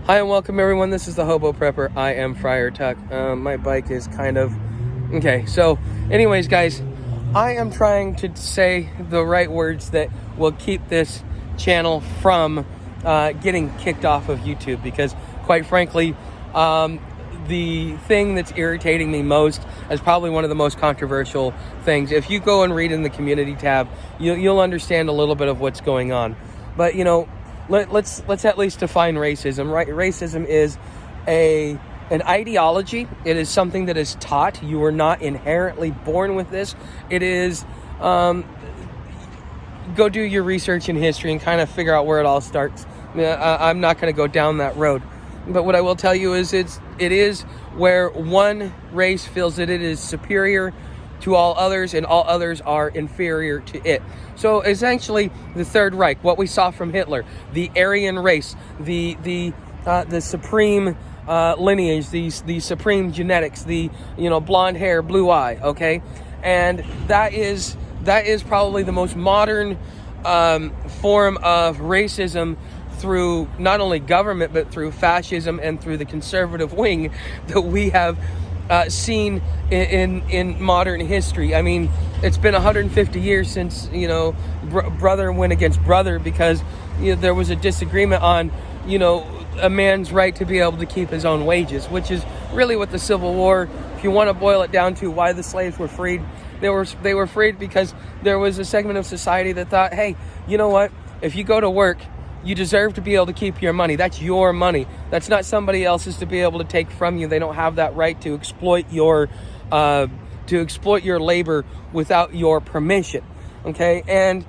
Hi and welcome everyone, this is the Hobo Prepper. I am Friar Tuck. My bike is kind of... Okay, so anyways guys, I am trying to say the right words that will keep this channel from getting kicked off of YouTube, because quite frankly, the thing that's irritating me most is probably one of the most controversial things. If you go and read in the community tab, you'll understand a little bit of what's going on. But you know, let's at least define racism, right? Racism is an ideology. It is something that is taught. You are not inherently born with this. It is, go do your research in history and kind of figure out where it all starts. I'm not going to go down that road. But what I will tell you is it is where one race feels that it is superior to all others and all others are inferior to it. So essentially the Third Reich, what we saw from Hitler, the Aryan race, the supreme lineage, the supreme genetics, the blonde hair, blue eye, okay? And that is probably the most modern form of racism through not only government but through fascism and through the conservative wing that we have seen in modern history. I mean, it's been 150 years since brother went against brother because there was a disagreement on a man's right to be able to keep his own wages, which is really what the Civil War, if you want to boil it down to why the slaves were freed, they were freed because there was a segment of society that thought, hey, you know what, if you go to work, you deserve to be able to keep your money. That's your money. That's not somebody else's to be able to take from you. They don't have that right to exploit your labor without your permission. Okay, and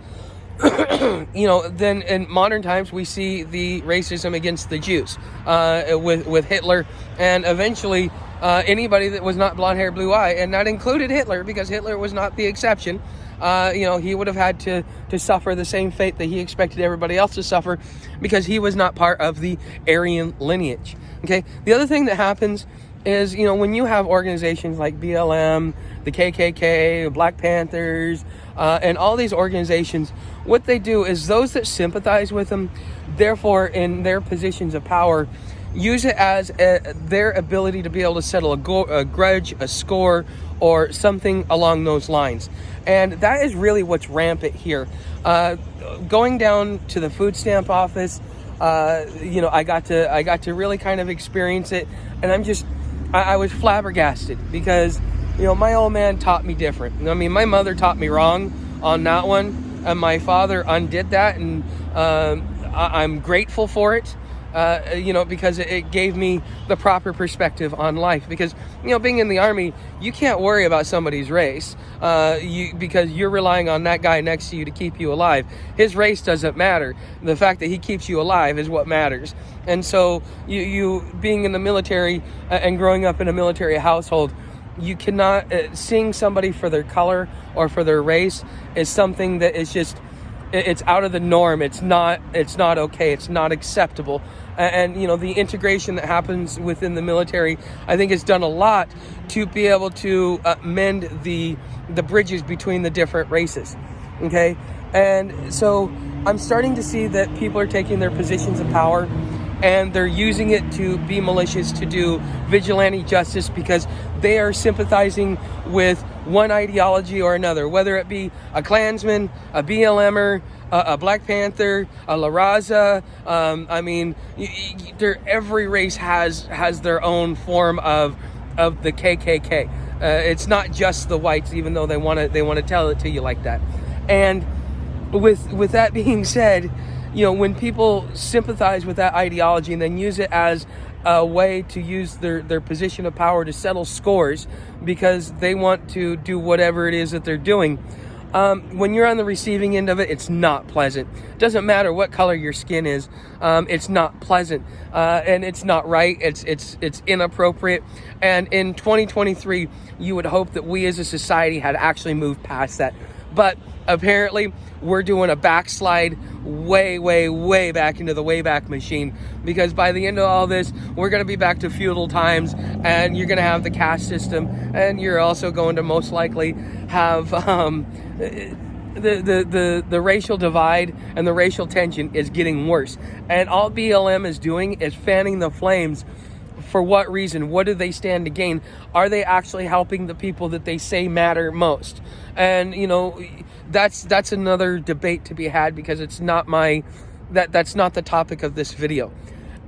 then in modern times we see the racism against the Jews with Hitler, and eventually anybody that was not blonde hair, blue eye, and that included Hitler because Hitler was not the exception. He would have had to suffer the same fate that he expected everybody else to suffer because he was not part of the Aryan lineage. Okay. The other thing that happens is, when you have organizations like BLM, the KKK, Black Panthers, and all these organizations, what they do is those that sympathize with them, therefore in their positions of power, use it as their ability to be able to settle a grudge, a score, or something along those lines. And that is really what's rampant here. Going down to the food stamp office, I got to really kind of experience it, and I was flabbergasted because my old man taught me different. I mean, my mother taught me wrong on that one, and my father undid that, and I'm grateful for it. Because it gave me the proper perspective on life. Because, being in the Army, you can't worry about somebody's race because you're relying on that guy next to you to keep you alive. His race doesn't matter. The fact that he keeps you alive is what matters. And so you being in the military and growing up in a military household, you cannot, seeing somebody for their color or for their race is something that is just... It's out of the norm. It's not okay. It's not acceptable. And the integration that happens within the military, I think, has done a lot to be able to mend the bridges between the different races. Okay, and so I'm starting to see that people are taking their positions of power and they're using it to be malicious, to do vigilante justice, because they are sympathizing with one ideology or another, whether it be a Klansman, a BLMer, a Black Panther, a La Raza. Every race has their own form of the KKK. It's not just the whites, even though they want to tell it to you like that. And with that being said, when people sympathize with that ideology and then use it as a way to use their position of power to settle scores because they want to do whatever it is that they're doing, when you're on the receiving end of it, it's not pleasant. It doesn't matter what color your skin is. It's not pleasant, and it's not right. It's inappropriate. And in 2023, you would hope that we as a society had actually moved past that. But apparently, we're doing a backslide way back into the Wayback Machine, because by the end of all this, we're going to be back to feudal times, and you're going to have the caste system, and you're also going to most likely have the racial divide and the racial tension is getting worse. And all BLM is doing is fanning the flames. For what reason? What do they stand to gain? Are they actually helping the people that they say matter most? And, you know, that's another debate to be had, because it's not that's not the topic of this video.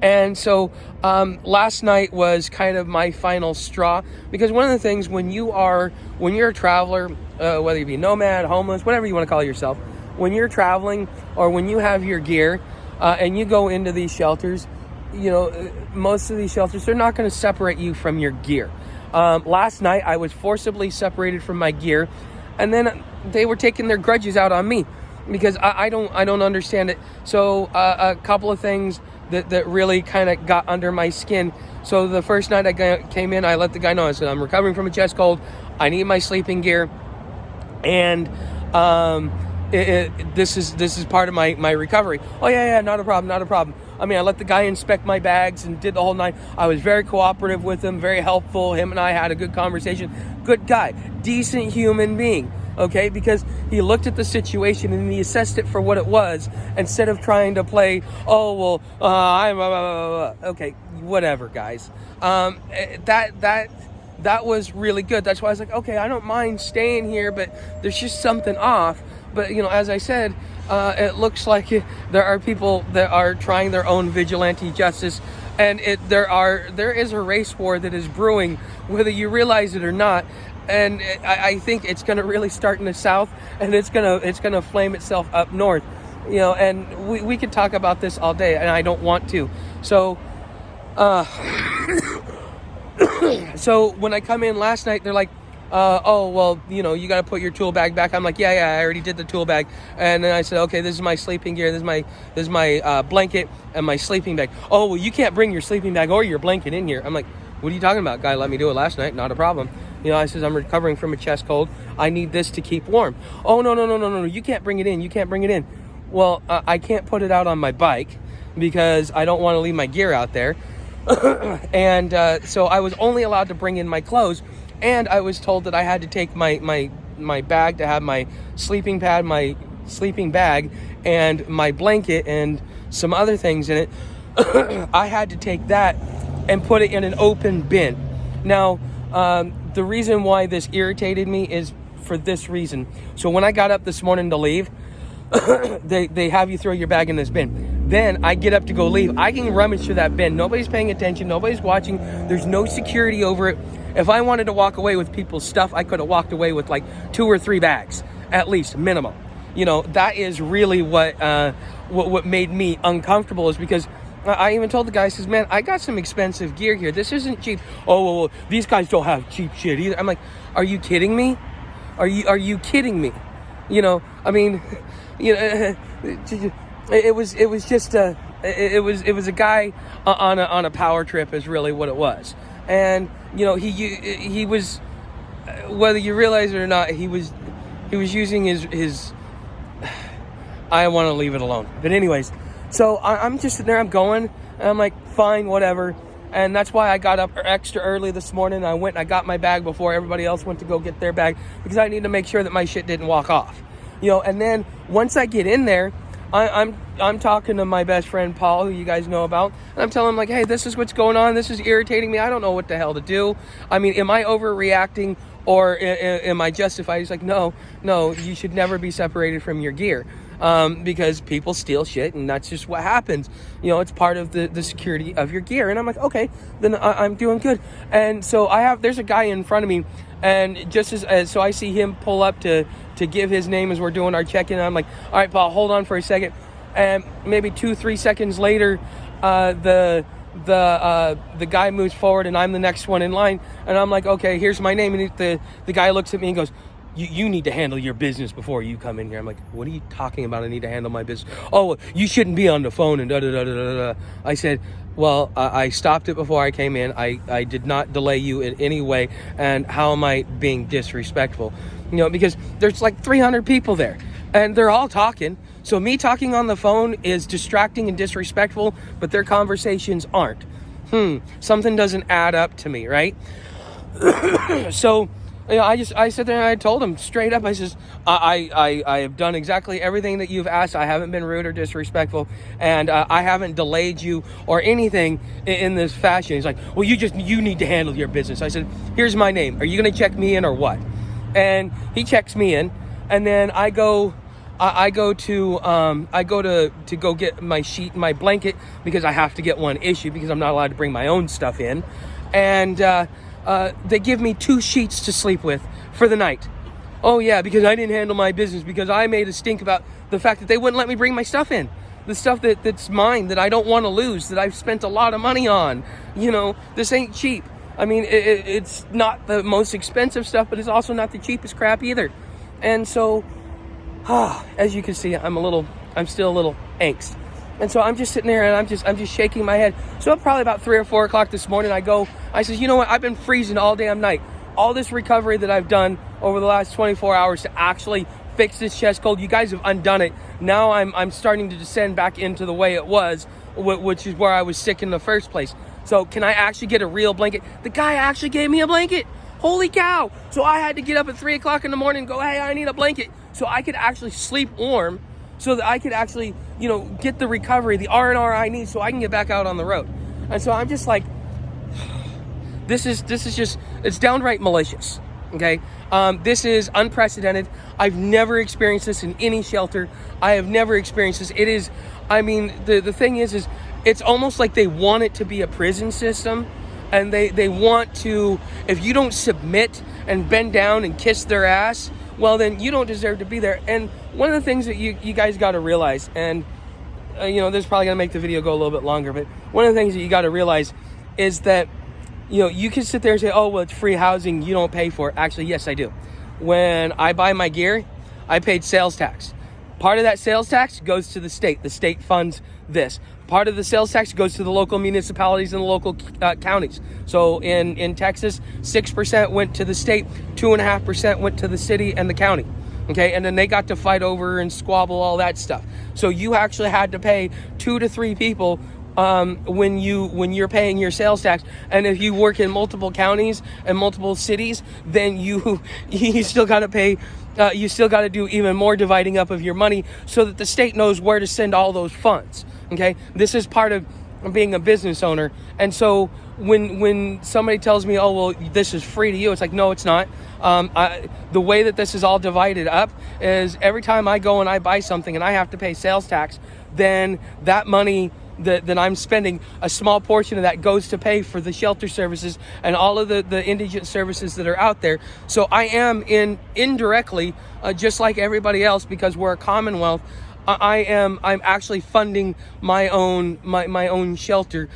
And so last night was kind of my final straw, because one of the things when you're a traveler, whether you be nomad, homeless, whatever you want to call yourself, when you're traveling or when you have your gear and you go into these shelters, you know, most of these shelters, they're not going to separate you from your gear. Last night I was forcibly separated from my gear, and then they were taking their grudges out on me, because I don't understand it. So a couple of things that really kind of got under my skin. So the first night I came in, I let the guy know. I said, I'm recovering from a chest cold. I need my sleeping gear, and this is part of my recovery. Oh yeah, not a problem. I mean, I let the guy inspect my bags and did the whole night. I was very cooperative with him, very helpful. Him and I had a good conversation. Good guy, decent human being. Okay, because he looked at the situation and he assessed it for what it was, instead of trying to play, okay, whatever, guys. That was really good. That's why I was like, okay, I don't mind staying here, but there's just something off. But, you know, as I said, it looks like there are people that are trying their own vigilante justice, and there is a race war that is brewing, whether you realize it or not. And I think it's going to really start in the South, and it's gonna flame itself up north, you know. And we could talk about this all day, and I don't want to. So, so when I come in last night, they're like, oh, well, you know, you got to put your tool bag back. I'm like, yeah, I already did the tool bag. And then I said, okay, this is my sleeping gear. This is my blanket and my sleeping bag. Oh, well, you can't bring your sleeping bag or your blanket in here. I'm like, what are you talking about? Guy let me do it last night. Not a problem. You know, I says, I'm recovering from a chest cold. I need this to keep warm. Oh, no. You can't bring it in. Well, I can't put it out on my bike because I don't want to leave my gear out there. And so I was only allowed to bring in my clothes. And I was told that I had to take my bag to have my sleeping pad, my sleeping bag, and my blanket and some other things in it. I had to take that and put it in an open bin. Now, the reason why this irritated me is for this reason. So when I got up this morning to leave, they have you throw your bag in this bin. Then I get up to go leave. I can rummage through that bin. Nobody's paying attention. Nobody's watching. There's no security over it. If I wanted to walk away with people's stuff, I could have walked away with like 2 or 3 bags, at least, minimum. You know, that is really what made me uncomfortable, is because I even told the guy, I says, man, I got some expensive gear here. This isn't cheap. Oh, well, these guys don't have cheap shit either. I'm like, are you kidding me? Are you kidding me? You know, I mean, you know, it was just it was a guy on a power trip is really what it was. And, you know, he was, whether you realize it or not, he was using his I want to leave it alone. But anyways, so I'm just sitting there, I'm going, and I'm like, fine, whatever. And that's why I got up extra early this morning. I went and I got my bag before everybody else went to go get their bag, because I need to make sure that my shit didn't walk off. You know, and then once I get in there, I'm talking to my best friend Paul, who you guys know about, and I'm telling him, like, hey, this is what's going on. This is irritating me. I don't know what the hell to do. I mean, am I overreacting, or am I justified? He's like, no, you should never be separated from your gear. Because people steal shit, and that's just what happens. You know, it's part of the security of your gear. And I'm like, okay, then I'm doing good. And so there's a guy in front of me, and just so I see him pull up to give his name as we're doing our check-in. And I'm like, all right, Paul, hold on for a second. And maybe 2-3 seconds later, the guy moves forward, and I'm the next one in line. And I'm like, okay, here's my name. And the guy looks at me and goes, You need to handle your business before you come in here. I'm like, what are you talking about? I need to handle my business. Oh, you shouldn't be on the phone and da-da-da-da-da-da. I said, well, I stopped it before I came in. I did not delay you in any way. And how am I being disrespectful? You know, because there's like 300 people there, and they're all talking. So me talking on the phone is distracting and disrespectful, but their conversations aren't. Something doesn't add up to me, right? So I sit there and I told him straight up. I says, I have done exactly everything that you've asked. I haven't been rude or disrespectful, and I haven't delayed you or anything in this fashion. He's like, well, you need to handle your business. I said, here's my name. Are you going to check me in or what? And he checks me in, and then I go to go get my sheet and my blanket because I have to get one issued because I'm not allowed to bring my own stuff in, and they give me 2 sheets to sleep with for the night. Oh yeah, because I didn't handle my business, because I made a stink about the fact that they wouldn't let me bring my stuff in. The stuff that's mine, that I don't want to lose, that I've spent a lot of money on. This ain't cheap. I mean, it's not the most expensive stuff, but it's also not the cheapest crap either. And so, as you can see, I'm still a little angst. And so I'm just sitting there and I'm just shaking my head. So probably about 3 or 4 o'clock this morning, I says, you know what? I've been freezing all damn night. All this recovery that I've done over the last 24 hours to actually fix this chest cold, you guys have undone it. Now I'm starting to descend back into the way it was, which is where I was sick in the first place. So can I actually get a real blanket? The guy actually gave me a blanket. Holy cow. So I had to get up at 3 o'clock in the morning and go, hey, I need a blanket, so I could actually sleep warm, so that I could actually, get the recovery, the R&R I need, so I can get back out on the road. And so I'm just like, this is just, it's downright malicious. Okay. This is unprecedented. I've never experienced this in any shelter. I have never experienced this. It is, the thing is it's almost like they want it to be a prison system, and they want to, if you don't submit and bend down and kiss their ass, well, then you don't deserve to be there. And one of the things that you guys got to realize, and this is probably going to make the video go a little bit longer, but one of the things that you got to realize is that, you can sit there and say, oh, well, it's free housing, you don't pay for it. Actually, yes, I do. When I buy my gear, I paid sales tax. Part of that sales tax goes to the state. The state funds this. Part of the sales tax goes to the local municipalities and the local counties. So in Texas, 6% went to the state, 2.5% went to the city and the county. Okay, and then they got to fight over and squabble all that stuff. So you actually had to pay 2 to 3 people when you're paying your sales tax. And if you work in multiple counties and multiple cities, then you still got to pay. You still got to do even more dividing up of your money so that the state knows where to send all those funds. Okay, this is part of being a business owner. And so when somebody tells me, oh, well, this is free to you, it's like, no, it's not. The way that this is all divided up is every time I go and I buy something and I have to pay sales tax, then that money that I'm spending, a small portion of that goes to pay for the shelter services and all of the indigent services that are out there. So I am indirectly, just like everybody else, because we're a commonwealth, I'm actually funding my own shelter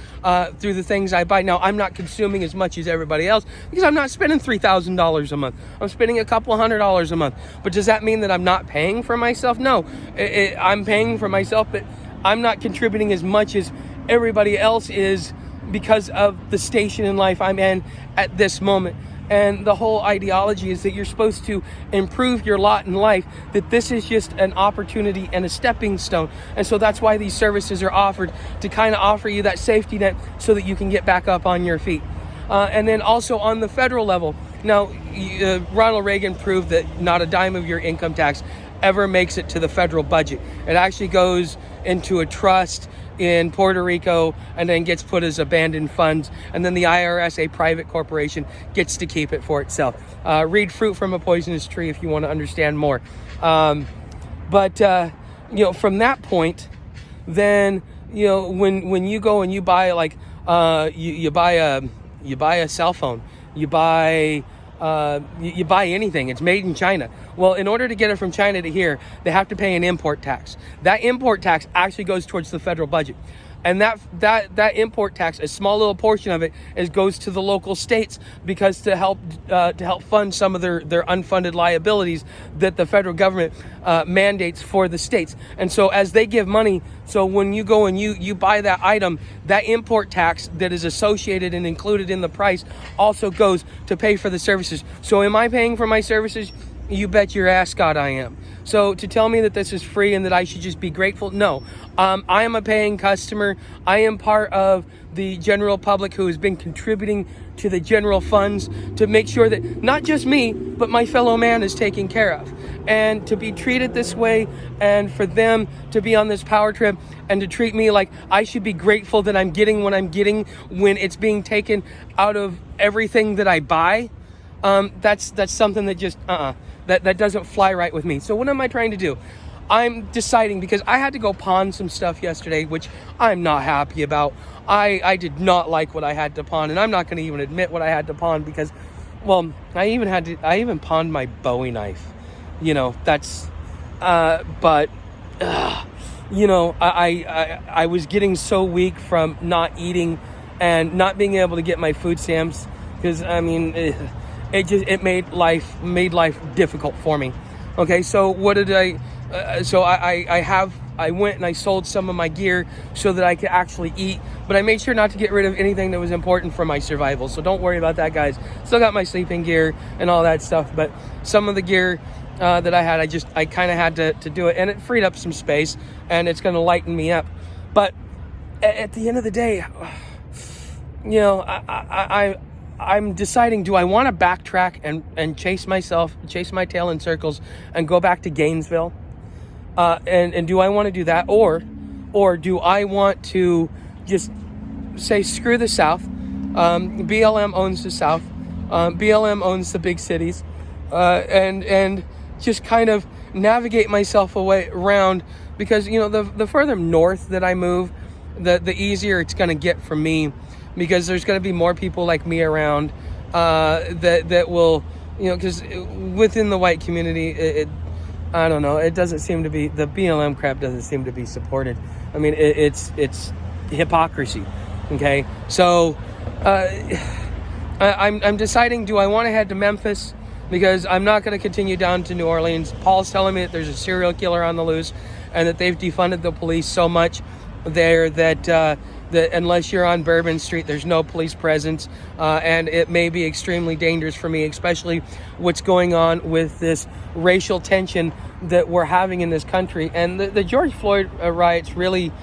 through the things I buy. Now, I'm not consuming as much as everybody else because I'm not spending $3,000 a month. I'm spending a couple $100 a month. But does that mean that I'm not paying for myself? No, I'm paying for myself, but I'm not contributing as much as everybody else is because of the station in life I'm in at this moment. And the whole ideology is that you're supposed to improve your lot in life, that this is just an opportunity and a stepping stone. And so that's why these services are offered, to kind of offer you that safety net so that you can get back up on your feet. And then also on the federal level, now Ronald Reagan proved that not a dime of your income tax ever makes it to the federal budget. It actually goes into a trust in Puerto Rico and then gets put as abandoned funds, and then the IRS, a private corporation, gets to keep it for itself. Read Fruit from a Poisonous Tree if you want to understand more. But from that point, then when you go and you buy you buy a cell phone, you buy anything, it's made in China. Well, in order to get it from China to here, they have to pay an import tax. That import tax actually goes towards the federal budget. And that import tax, a small little portion of it, goes to the local states, because to help fund some of their unfunded liabilities that the federal government mandates for the states. And so as they give money, so when you go and you buy that item, that import tax that is associated and included in the price also goes to pay for the services. So am I paying for my services? You bet your ass God I am. So to tell me that this is free and that I should just be grateful, no. I am a paying customer. I am part of the general public who has been contributing to the general funds to make sure that not just me, but my fellow man is taken care of. And to be treated this way, and for them to be on this power trip and to treat me like I should be grateful that I'm getting what I'm getting when it's being taken out of everything that I buy, that's something that just, that doesn't fly right with me. So what am I trying to do? I'm deciding, because I had to go pawn some stuff yesterday, which I'm not happy about. I did not like what I had to pawn, and I'm not going to even admit what I had to pawn because, well, I even pawned my Bowie knife. You know, that's, but, you know, I was getting so weak from not eating and not being able to get my food stamps because, I mean, it made life difficult for me. Okay, so what did I went and I sold some of my gear so that I could actually eat, but I made sure not to get rid of anything that was important for my survival. So don't worry about that, guys. Still got my sleeping gear and all that stuff, but some of the gear that I had, I kind of had to do it, and it freed up some space, and it's going to lighten me up. But at the end of the day, you know, I'm deciding, do I want to backtrack and chase my tail in circles and go back to Gainesville? And do I want to do that? Or do I want to just say, screw the South? BLM owns the South. BLM owns the big cities. And just kind of navigate myself around, because, you know, the further north that I move, the easier it's going to get for me, because there's going to be more people like me around that will, you know, because within the white community, I don't know, it doesn't seem to be, the BLM crap doesn't seem to be supported. I mean, it's hypocrisy. Okay, so I'm deciding, do I want to head to Memphis? Because I'm not going to continue down to New Orleans. Paul's telling me that there's a serial killer on the loose, and that they've defunded the police so much there that unless you're on Bourbon Street, there's no police presence, and it may be extremely dangerous for me, especially what's going on with this racial tension that we're having in this country. And the George Floyd riots really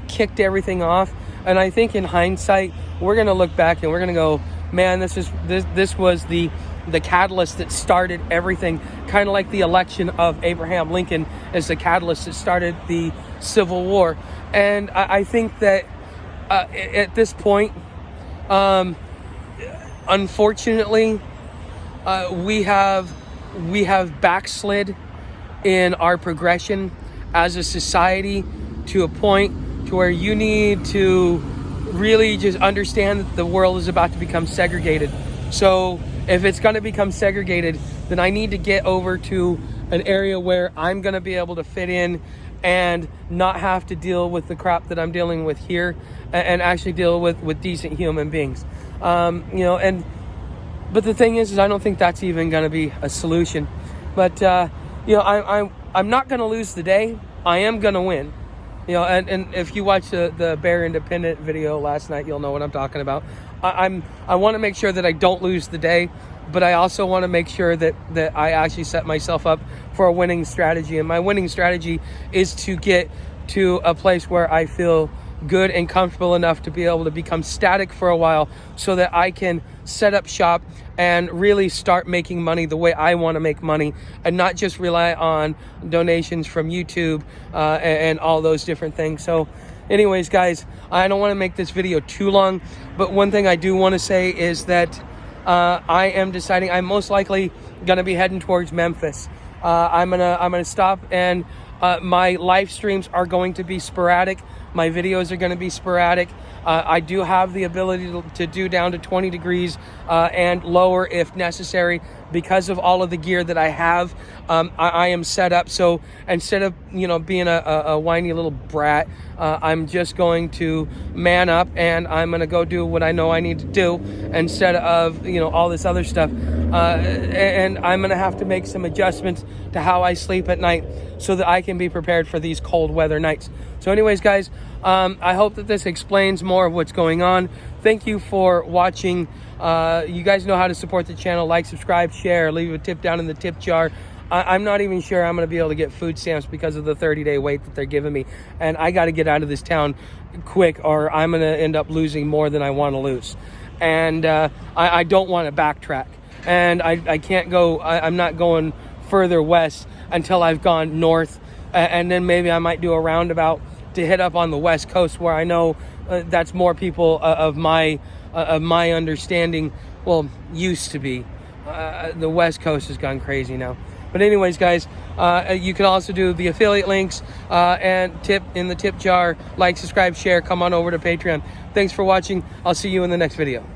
kicked everything off. And I think in hindsight, we're going to look back and we're going to go, man, this was the catalyst that started everything, kind of like the election of Abraham Lincoln as the catalyst that started the Civil War. And I think that at this point, unfortunately, we have backslid in our progression as a society to a point to where you need to really just understand that the world is about to become segregated. So if it's going to become segregated, then I need to get over to an area where I'm going to be able to fit in and not have to deal with the crap that I'm dealing with here, and actually deal with decent human beings. You know, but the thing is I don't think that's even going to be a solution. But you know, I'm not going to lose the day. I am going to win. You know, and if you watch the Bear Independent video last night, you'll know what I'm talking about. I want to make sure that I don't lose the day, but I also want to make sure that I actually set myself up for a winning strategy. And my winning strategy is to get to a place where I feel good and comfortable enough to be able to become static for a while, so that I can set up shop and really start making money the way I want to make money, and not just rely on donations from YouTube and all those different things. So anyways, guys, I don't want to make this video too long, but one thing I do want to say is that I am deciding I'm most likely going to be heading towards Memphis. I'm gonna stop, and my live streams are going to be sporadic. My videos are going to be sporadic. I do have the ability to do down to 20 degrees and lower if necessary, because of all of the gear that I have. I am set up so instead of, you know, being a whiny little brat, I'm just going to man up, and I'm going to go do what I know I need to do instead of, you know, all this other stuff. And I'm going to have to make some adjustments to how I sleep at night so that I can be prepared for these cold weather nights. So anyways, guys, I hope that this explains more of what's going on. Thank you for watching You guys know how to support the channel. Like, subscribe, share, leave a tip down in the tip jar. I'm not even sure I'm going to be able to get food stamps because of the 30-day wait that they're giving me. And I got to get out of this town quick, or I'm going to end up losing more than I want to lose. And I don't want to backtrack. And I can't go, I'm not going further west until I've gone north. And then maybe I might do a roundabout to hit up on the west coast, where I know that's more people of my understanding, well, used to be. The west coast has gone crazy now. But anyways, guys, you can also do the affiliate links and tip in the tip jar. Like, subscribe, share. Come on over to Patreon. Thanks for watching. I'll see you in the next video.